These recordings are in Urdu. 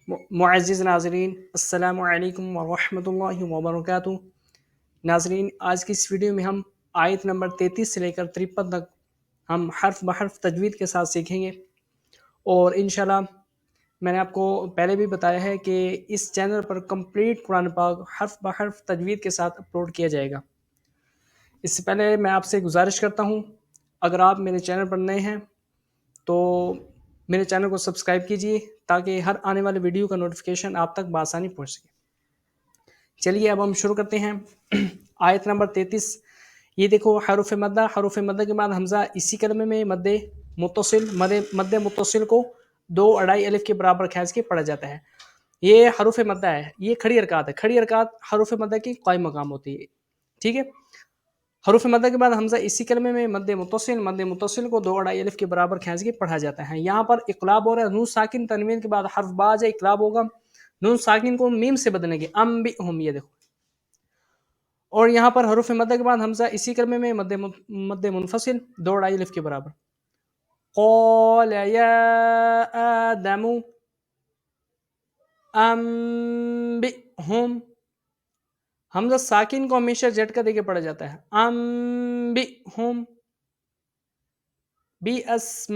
معزز ناظرین، السلام علیکم ورحمۃ اللہ وبرکاتہ۔ ناظرین، آج کی اس ویڈیو میں ہم آیت نمبر 33 سے لے کر 53 تک ہم حرف بحرف تجوید کے ساتھ سیکھیں گے، اور انشاءاللہ میں نے آپ کو پہلے بھی بتایا ہے کہ اس چینل پر کمپلیٹ قرآن پاک حرف بحرف تجوید کے ساتھ اپلوڈ کیا جائے گا۔ اس سے پہلے میں آپ سے گزارش کرتا ہوں، اگر آپ میرے چینل پر نئے ہیں تو میرے چینل کو سبسکرائب کیجیے تاکہ ہر آنے والے ویڈیو کا نوٹیفیکیشن آپ تک بآسانی پہنچ سکے۔ چلیے اب ہم شروع کرتے ہیں۔ آیت نمبر 33، یہ دیکھو حروف مدہ کے بعد حمزہ اسی کلمے میں مد متصل کو 2 الف کے برابر کھینچ کے پڑھا جاتا ہے۔ یہ حروف مدہ ہے، یہ کھڑی حرکات ہے۔ کھڑی حرکات حروف مدہ کی قائم مقام ہوتی ہے، ٹھیک ہے۔ حروف مدہ کے بعد حمزہ اسی کلمے میں مد متصل کو 2 الف کے برابر کھینچ کے پڑھا جاتا ہے۔ یہاں پر اقلاب ہو رہا ہے، نون ساکن تنوین کے بعد حرف با ہے، اقلاب ہوگا، نون ساکن کو میم سے بدلیں گے، انبئہم، یہ دیکھو۔ اور یہاں پر حروف مدہ کے بعد حمزہ اسی کلمے میں مد منفصل 2 الف کے برابر، قال یا آدم انبئہم، حمزہ ساکن کو ہمیشہ جھٹکا دے کے پڑھا جاتا ہے، انبئہم بِأَسْمَائِهِمْ۔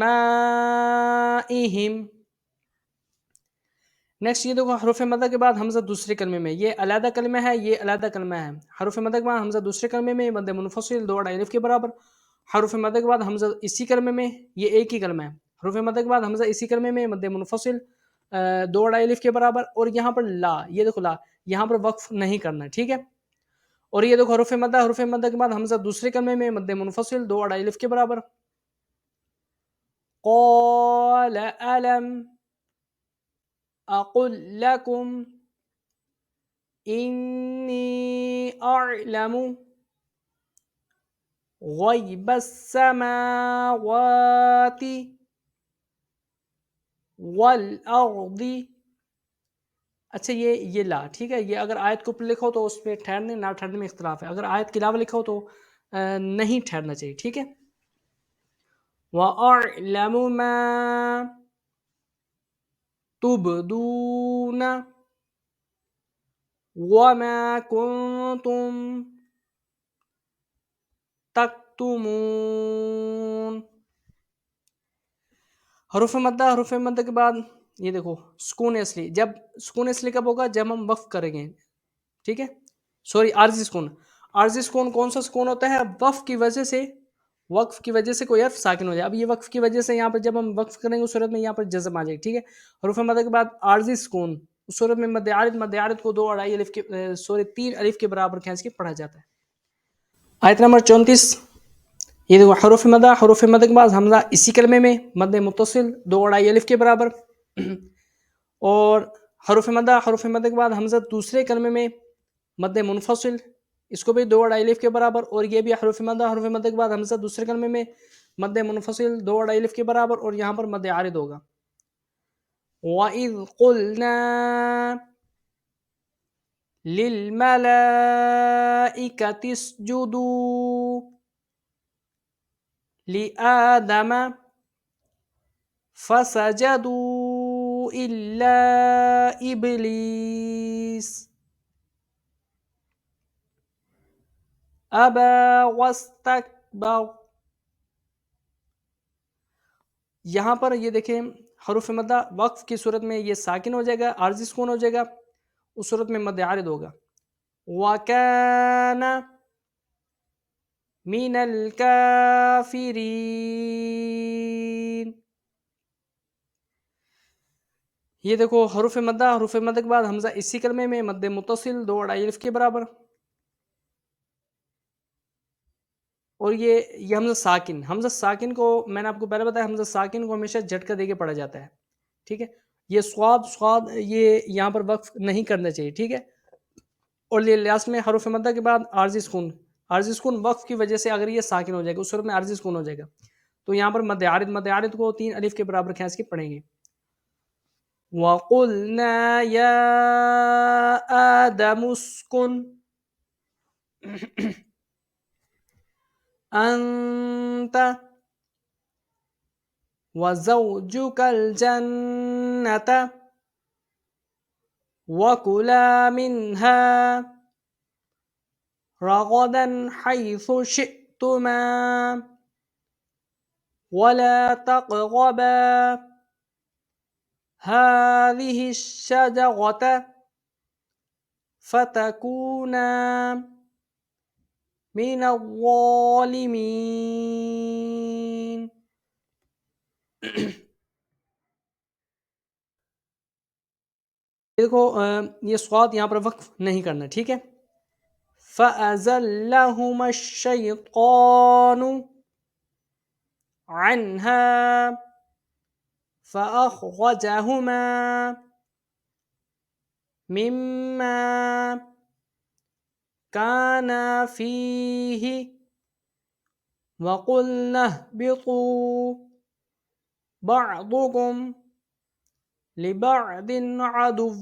نیکسٹ یہ دیکھو حروف مدہ کے بعد حمزہ دوسرے کلمے میں، یہ علیحدہ کلمہ ہے، یہ علیحدہ کلمہ ہے۔ حروف مدہ کے بعد حمزہ دوسرے کلمے میں مد منفصل 2 الف کے برابر، حروف مدہ کے بعد حمزہ اسی کلمے میں، یہ ایک ہی کلمہ ہے۔ حروف مدہ کے بعد حمزہ اسی کلمے میں مد منفصل 2 الف کے برابر، اور یہاں پر لا، یہ دیکھو لا، یہاں پر وقف نہیں کرنا، ٹھیک ہے۔ اور یہ دیکھو حروف مدہ کے بعد حمزہ دوسرے کلمے میں مد منفصل 2 الف کے برابر، قال ألم أقل لكم إني أعلم غيب السماوات والأرض۔ اچھا یہ لا، ٹھیک ہے، یہ اگر آیت کو لکھو تو اس پہ ٹھہرنے نہ ٹھہرنے میں اختلاف ہے، اگر آیت کے علاوہ لکھو تو نہیں ٹھہرنا چاہیے، ٹھیک ہے۔ وَأَعْلَمُ مَا تُبْدُونَ وَمَا كُنْتُمْ تَكْتُمُونَ۔ حروف مدہ کے بعد یہ دیکھو سکون اصلی، جب سکون اصلی کب ہوگا؟ جب ہم وقف کریں گے، ٹھیک ہے، سوری عارضی سکون۔ عارضی سکون کون سا سکون ہوتا ہے؟ وقف کی وجہ سے کوئی حرف ساکن ہو جائے۔ اب یہ وقف کی وجہ سے یہاں پر جب ہم وقف کریں گے اس صورت میں یہاں پر جزم آ جائے، ٹھیک ہے۔ حروف مدہ کے بعد عارضی سکون، اس صورت میں مد عارض کو 3 الف کے برابر کھینچ کے پڑھا جاتا ہے۔ آیت نمبر 34، یہ دیکھو حروف مدہ کے بعد حمزہ اسی کلمے میں مد متصل 2 الف کے برابر، اور حروف مدہ کے بعد حمزہ دوسرے کلمے میں مد منفصل، اس کو بھی 2 الف کے برابر، اور یہ بھی حروف مدہ کے بعد حمزہ دوسرے کلمے میں مد منفصل 2 الف کے برابر، اور یہاں پر مد عارض ہوگا۔ وَإِذْ قُلْنَا لِلْمَلَائِكَةِ اسْجُدُوا لِآدَمَ فَسَجَدُوا إِلَّا إِبْلِيسَ أَبَى وَاسْتَكْبَرَ۔ یہاں پر یہ دیکھیں حروف مدہ وقف کی صورت میں یہ ساکن ہو جائے گا، عارضی سکون ہو جائے گا، اس صورت میں مد عارض ہوگا۔ وَكَانَ مِنَ الْكَافِرِينَ۔ یہ دیکھو حروف مدہ کے بعد حمزہ اسی کلمے میں مد متصل 2 الف کے برابر، اور یہ حمزہ ساکن کو میں نے آپ کو پہلے بتایا، حمزہ ساکن کو ہمیشہ جھٹکا دے کے پڑھا جاتا ہے، ٹھیک ہے۔ یہ صاد یہ یہاں پر وقف نہیں کرنا چاہیے، ٹھیک ہے۔ اور لاسٹ میں حروف مدہ کے بعد عارضی سکون وقف کی وجہ سے اگر یہ ساکن ہو جائے گا اس صورت میں عارضی سکون ہو جائے گا، تو یہاں پر مد عارض کو 3 الف کے برابر کھینچ کے پڑھیں گے۔ وَقُلْنَا يَا آدَمُ اسْكُنْ أَنْتَ وَزَوْجُكَ الْجَنَّةَ وَكُلَا مِنْهَا رَغَدًا حَيْثُ شِئْتُمَا وَلَا تَقْرَبَا هَذِهِ الشَّجَرَةَ فَتَكُونَا مِنَ الظَّالِمِينَ. دیکھو یہ سواد یہاں پر وقف نہیں کرنا، ٹھیک ہے. فَأَزَلَّهُمَا الشَّيْطَانُ عَنْهَا فَأَخْرَجَهُمَا مِمَّا كَانَا فِيهِ وَقُلْنَا اهْبِطُوا بَعْضُكُمْ لِبَعْضٍ عَدُوٌّ.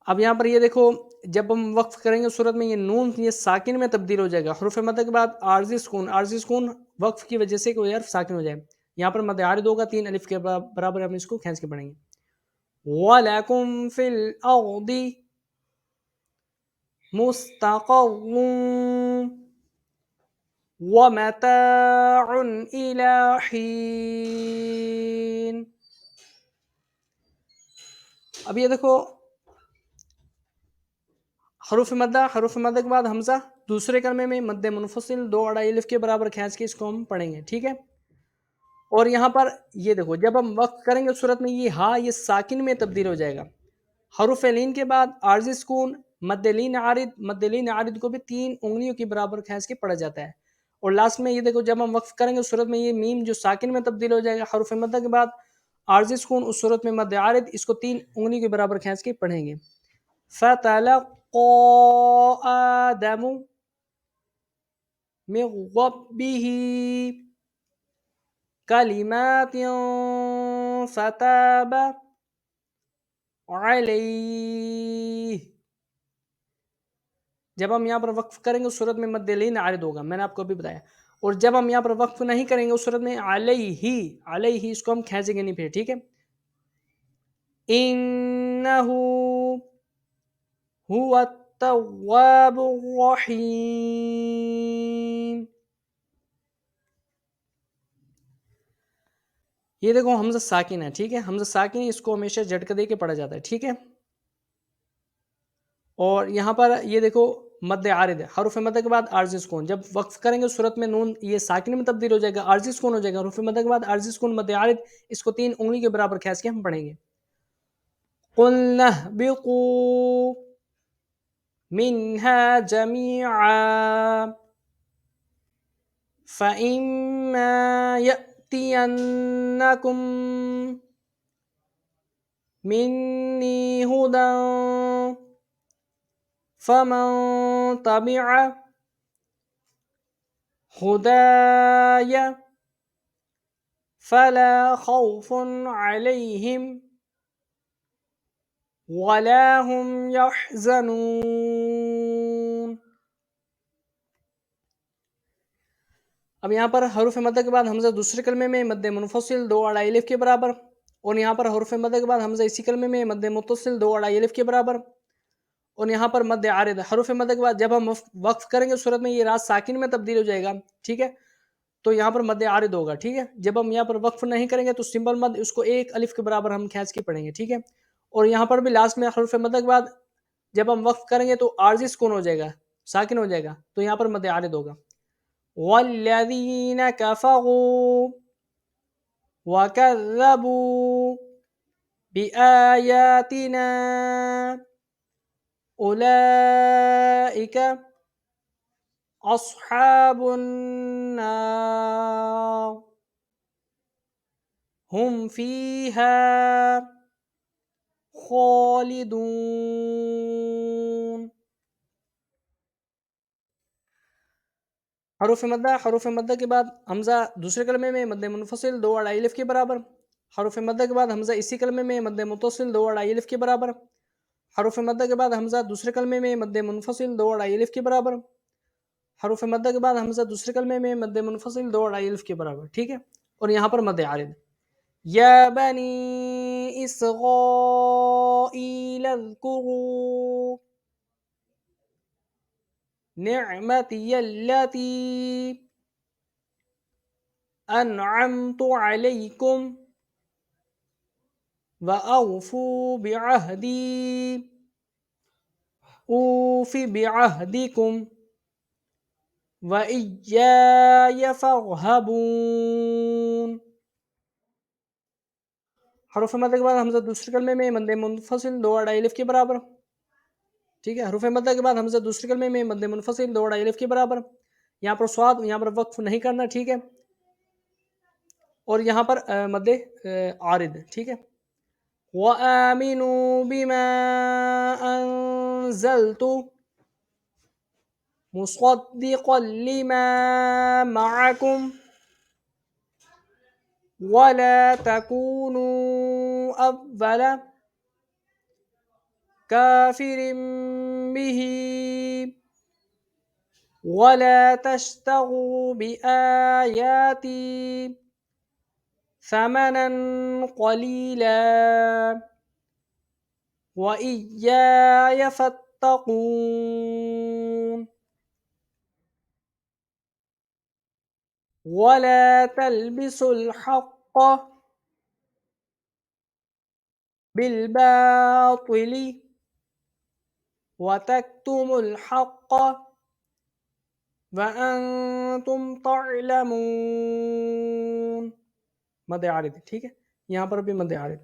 اب یہاں پر یہ دیکھو جب ہم وقف کریں گے صورت میں یہ نون یہ ساکن میں تبدیل ہو جائے گا. حروف مد کے بعد عارضی سکون وقف کی وجہ سے کوئی حرف ساکن ہو جائے. یہاں پر مد عارض ہوگا 3 الف کے برابر، ہم اس کو کھینچ کے پڑھیں گے. وَلَكُمْ فِي الْأَرْضِ مُسْتَقَرٌّ وَمَتَاعٌ إِلَى حِينٍ. اب یہ دیکھو حروف مدہ کے بعد حمزہ دوسرے کلمے میں مد منفصل 2 اڑائی الف کے برابر کھینچ کے اس کو ہم پڑھیں گے، ٹھیک ہے. اور یہاں پر یہ دیکھو جب ہم وقف کریں گے صورت میں یہ ہا یہ ساکن میں تبدیل ہو جائے گا. حروف لین کے بعد عارضی سکون مد لین عارض کو بھی 3 انگلیوں کے برابر کھینچ کے پڑھا جاتا ہے. اور لاسٹ میں یہ دیکھو جب ہم وقف کریں گے صورت میں یہ میم جو ساکن میں تبدیل ہو جائے گا حروف مدہ کے بعد عارضی سکون اس صورت میں مد عارض اس کو 3 انگلیوں کے برابر کھینچ کے پڑھیں گے. فَتَلَقَّى آدَمُ مِن رَّبِّهِ كَلِمَاتٍ فَتَابَ عَلَيْهِ. جب ہم یہاں پر وقف کریں گے اس صورت میں مد لین عارض ہوگا، میں نے آپ کو ابھی بتایا. اور جب ہم یہاں پر وقف نہیں کریں گے اس صورت میں علیہ اس کو ہم کھینچیں گے نہیں پھر، ٹھیک ہے. انہ هو التواب الرحیم. یہ دیکھو حمزہ ساکن ہے، ٹھیک ہے. حمزہ ساکن ہے، اس کو ہمیشہ جھٹکا دے کے پڑھا جاتا ہے، ٹھیک ہے. اور یہاں پر یہ دیکھو مد عارض ہے، حروف مد کے بعد عارضی سکون. جب وقف کریں گے صورت میں نون یہ ساکن میں تبدیل ہو جائے گا، عارضی سکون ہو جائے گا. حروف مد کے بعد عارضی سکون مد عارض اس کو 3 انگلی کے برابر کھینچ کے ہم پڑھیں گے. قُلْنَا اهْبِطُوا مِنْهَا جَمِيعًا فَإِمَّا يَأْتِيَنَّكُمْ مِنِّي هُدًى فَمَن تَبِعَ هُدَايَ فَلَا خَوْفٌ عَلَيْهِمْ وَلَا هُمْ يَحْزَنُونَ. اب یہاں پر حروف مدہ کے بعد حمزہ دوسرے کلمے میں مد منفصل 2 اڑائی الف کے برابر. اور یہاں پر حروف مدہ کے بعد حمزہ اسی کلمے میں مد متصل 2 اڑائی الف کے برابر. اور یہاں پر مد عارض حروف مدہ کے بعد جب ہم وقف کریں گے صورت میں یہ راست ساکن میں تبدیل ہو جائے گا، ٹھیک ہے. تو یہاں پر مد عارض ہوگا، ٹھیک ہے. جب ہم یہاں پر وقف نہیں کریں گے تو سمبل مد اس کو 1 الف کے برابر ہم کھینچ کے پڑھیں گے، ٹھیک ہے. اور یہاں پر بھی لاسٹ میں حروف مدہ کے بعد جب ہم وقف کریں گے تو عارضی سکون ہو جائے گا، ساکن ہو جائے گا. تو یہاں پر مد عارض ہوگا. وَالَّذِينَ كَفَرُوا وَكَذَّبُوا بِآيَاتِنَا أُولَئِكَ أَصْحَابُ النَّارِ هُمْ فِيهَا خَالِدُونَ. حروف مدہ کے بعد حمزہ دوسرے کلمے میں مد منفصل 2 اڑائی الف کے برابر. حروف مدہ کے بعد حمزہ اسی کلمے میں مد متصل 2 اڑائی الف کے برابر. حروف مدہ کے بعد حمزہ دوسرے کلمے میں مد منفصل 2 اڑائی الف کے برابر. حروف مدہ کے بعد حمزہ دوسرے کلمے میں مد منفصل 2 اڑائی الف کے برابر، ٹھیک ہے. اور یہاں پر مد عارض. يا بني إسرائيل اذكروا نعمتي التي أنعمت عليكم وأوفوا بعهدي أوف بعهدكم وإياي فارهبون. حروف مد کے بعد حمزہ دوسرے کلمے میں مد منفصل دو اڑائی الف کے برابر. ٹھیک ہے، حروف مد کے بعد حمزہ دوسرے کلمے میں مد منفصل دو اڑائی الف کے برابر. یہاں پر سواد، یہاں پر وقف نہیں کرنا. ٹھیک ہے، اور یہاں پر مد عارض. ٹھیک ہے. وَآمِنُوا بِمَا أَنزَلْتُ مُصَدِّقًا لِمَا مَعَكُمْ وَلَا تَكُونُوا أَوَّلَ كَافِرٍ بِهِ وَلَا تَشْتَرُوا بِآيَاتِي ثَمَنًا قَلِيلًا وَإِيَّايَ فَاتَّقُونِ. وَلَا تَلْبِسُوا الْحَقَّ بِالْبَاطِلِ وَتَكْتُمُوا الْحَقَّ وَأَنْتُمْ تَعْلَمُونَ. مد عارض. ٹھیک ہے، یہاں پر بھی مد عارض.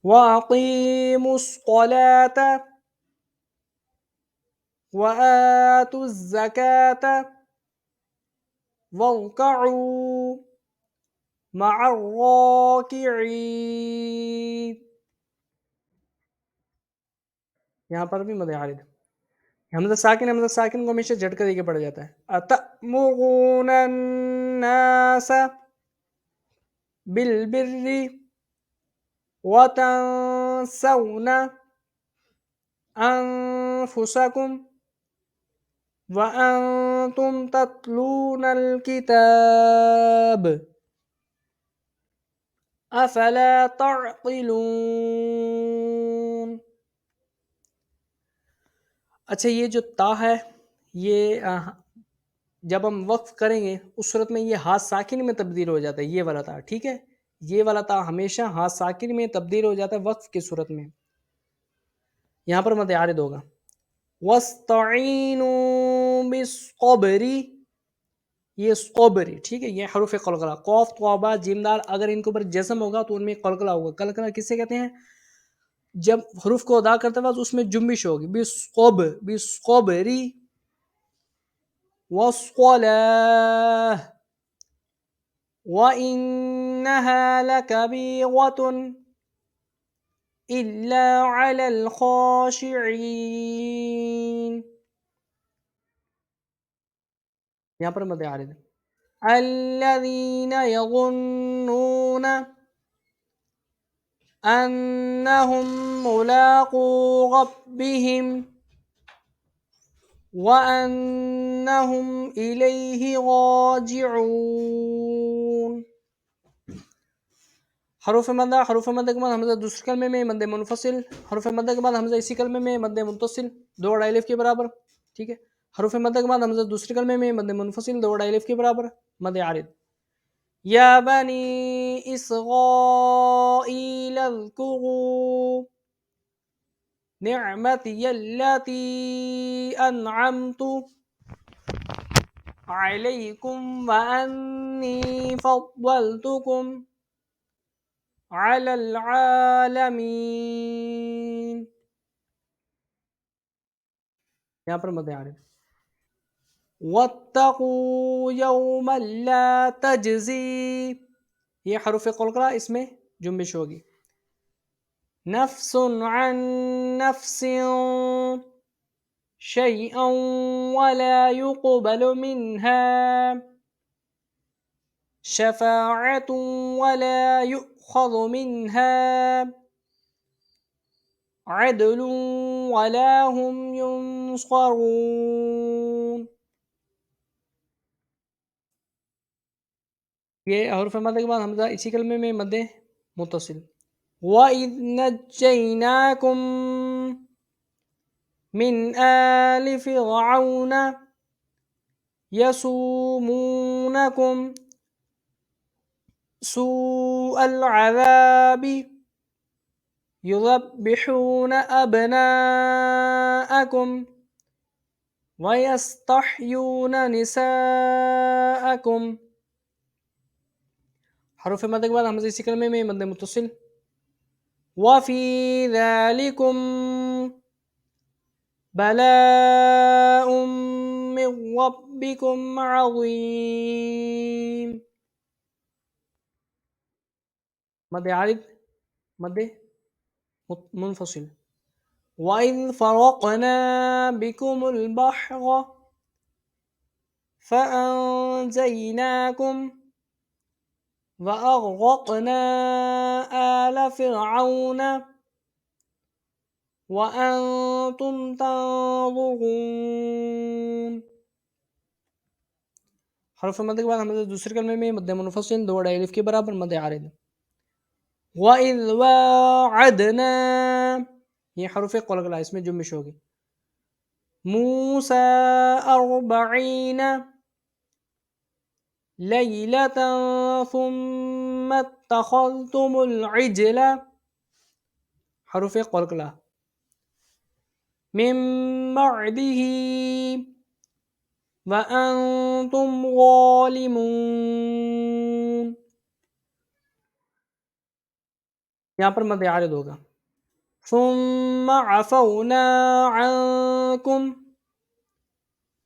وَأَقِیمُوا الصَّلَاةَ وَآتُوا الزَّکَاةَ وَارْکَعُوا مَعَ الرَّاکِعِینَ. یہاں پر بھی مد عارض. حمزہ ساکن کو ہمیشہ جھٹکا دے کے پڑھا جاتا ہے. أَتَأْمُرُونَ النَّاسَ بِالْبِرِّ وَتَنْسَوْنَ أَنفُسَكُمْ وَأَنْتُمْ تَتْلُونَ الْكِتَابَ أَفَلَا تَعْقِلُونَ. اچھا، یہ جو تا ہے، یہ جب ہم وقف کریں گے اس صورت میں یہ ہاتھ ساکن میں تبدیل ہو جاتا ہے، یہ والا تا. ٹھیک ہے، یہ والا تا ہمیشہ ہاتھ ساکن میں تبدیل ہو جاتا ہے وقف کی صورت میں. یہاں پر مد عارض ہوگا. وَاسْتَعِینُوا بِالصَّبْرِ، یہ صبری. ٹھیک ہے، یہ حروف قلقلہ قوف توبہ جیم دال، اگر ان کے اوپر جزم ہوگا تو ان میں قلقلہ ہوگا. قلقلہ کسے کہتے ہیں؟ جب حروف کو ادا کرتے وقت اس میں جنبش ہوگی. بالصبر والصلاة وَإِنَّهَا لَكَبِيرَةٌ إِلَّا عَلَى الْخَاشِعِينَ. یہاں پر مد عارض. الَّذِينَ يَظُنُّونَ أَنَّهُمْ مُلَاقُو رَبِّهِمْ وَأَنَّهُمْ إِلَيْهِ راجعون. حروف مدہ کے بعد حمزہ دوسرے کلمے میں مد منفصل. حروف مدہ کے بعد حمزہ اسی کلمے میں مد متصل دو اڑائی الف کے برابر. ٹھیک ہے، حروف مدہ کے بعد حمزہ دوسرے کلمے میں مد منفصل دو اڑائی الف کے برابر. مد عارض. یا بنی اسرائیل اذکروا نعمتی التی انعمت علیکم وانی فضلتکم علی العالمین. یہاں پر مد عارض. واتقوا یوما لا تجزی، یہ حروف قلقلہ اس میں جنبش ہوگی. نفس عن نفس شیئا ولا يقبل منها شفاعة ولا يؤخذ منها عدل ولا هم ينصرون. یہ حروف مد کے بعد حمزہ اسی کلمے میں مد متصل. وَإِذْ نَجَّيْنَاكُمْ مِنْ آلِ فِرْعَوْنَ يَسُومُونَكُمْ سُوءَ الْعَذَابِ يُذَبِّحُونَ أَبْنَاءَكُمْ وَيَسْتَحْيُونَ نِسَاءَكُمْ. حروف مد کے بعد حمزہ اسی کلمے میں مد متصل. وَفِي ذَلِكُمْ بَلَاءٌ مِّن رَّبِّكُمْ عَظِيمٌ. مد عارض مد منفصل. وَإِذْ فَرَقْنَا بِكُمُ الْبَحْرَ فَأَنجَيْنَاكُمْ وَأَغْرَقْنَا آلَ فِرْعَوْنَ وَأَنْتُمْ تَنظُرُونَ. حرف مد کے بعد ہمیں دوسرے کلمے میں مد منفصل دو اڑائی الف کے برابر مد عارض. وَإِذْ وَاعَدْنَا یہ حروف قلقلہ اس میں جمش ہوگی. مُوسَى 40 لَيْلَةً ثُمَّ اتَّخَذْتُمُ الْعِجْلَ حروف قلقلہ. مِن بَعْدِهِ وَأَنْتُمْ ظَالِمُونَ. یہاں پر مد عارض ہوگا. ثُمَّ عَفَوْنَا عَنْكُمْ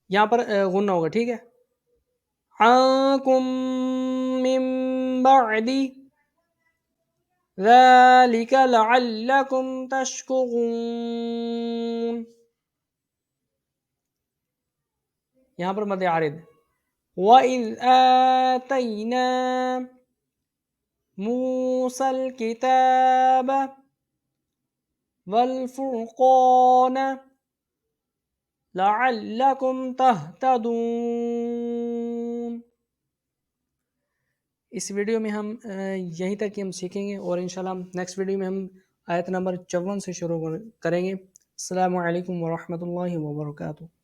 یہاں پر غنہ ہوگا. ٹھیک ہے. عَنْكُمْ مِن بَعْدِ ذَلِكَ لَعَلَّكُمْ تَشْكُرُونَ. یہاں پر مد عارض. وَإِذْ آتَيْنَا مُوسَى الْكِتَابَ وَالْفُرْقَانَ لَعَلَّكُمْ تَهْتَدُونَ. اس ویڈیو میں ہم یہیں تک ہم سیکھیں گے اور انشاءاللہ نیکسٹ ویڈیو میں ہم آیت نمبر 54 سے شروع کریں گے. السلام علیکم ورحمۃ اللہ وبرکاتہ.